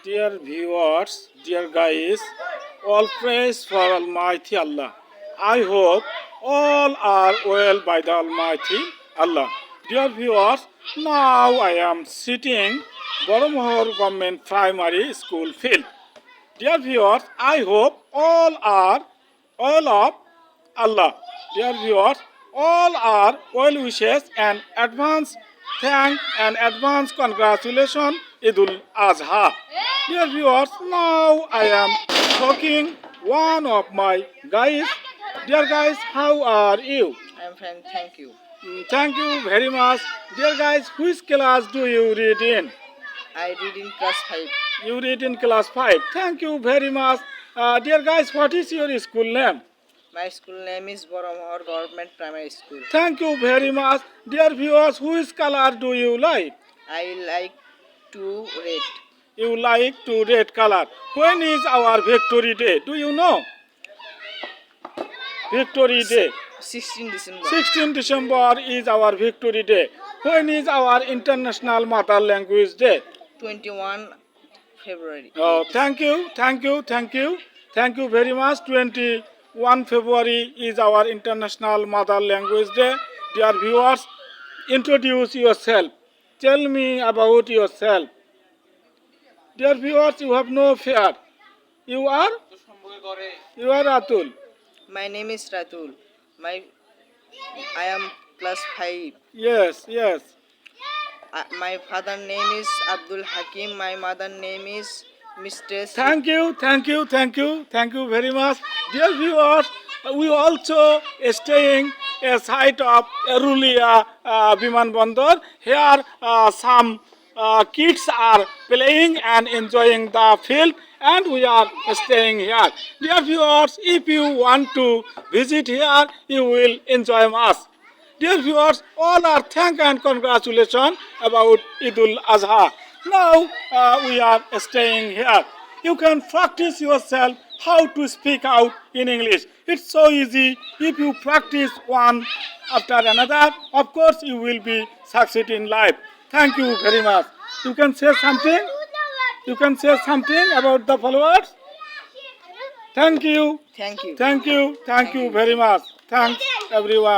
Dear viewers, dear guys, all praise for Almighty Allah. I hope all are well by the Almighty Allah. Dear viewers, now I am sitting Boromohor Government Primary School field. Dear viewers, I hope all are all of Allah. Dear viewers, all are well wishes and advance thank and advance congratulations Idul Azha. Dear viewers, now I am talking one of my guys. Dear guys, how are you? I'm fine, thank you. Thank you very much. Dear guys, which class do you read in? I read in class 5. You read in class 5. Thank you very much. Dear guys, what is your school name? My school name is Boromohor Government Primary School. Thank you very much. Dear viewers, which color do you like? I like to read. You like to red color. When is our Victory Day? Do you know? Victory Day. 16 December. 16 December is our Victory Day. When is our International Mother Language Day? 21 February. Oh, thank you, thank you, thank you. Thank you very much. 21 February is our International Mother Language Day. Dear viewers, introduce yourself. Tell me about yourself. Dear viewers, you have no fear. You are? You are Atul. My name is Ratul. I am class 5. Yes, yes. My father name is Abdul Hakim. My mother name is Mistress. Thank you, thank you, thank you, thank you very much. Dear viewers, we also staying a site of Erulia Biman Bandar. Here some kids are playing and enjoying the field and we are staying here. Dear viewers, if you want to visit here, you will enjoy us. Dear viewers, all are thank and congratulations about Idul Azha. Now we are staying here. You can practice yourself how to speak out in English. It's so easy. If you practice one after another, of course you will be succeed in life. Thank you very much. You can say something? You can say something about the followers? Thank you. Thank you. Thank you. Thank you very much. Thanks everyone.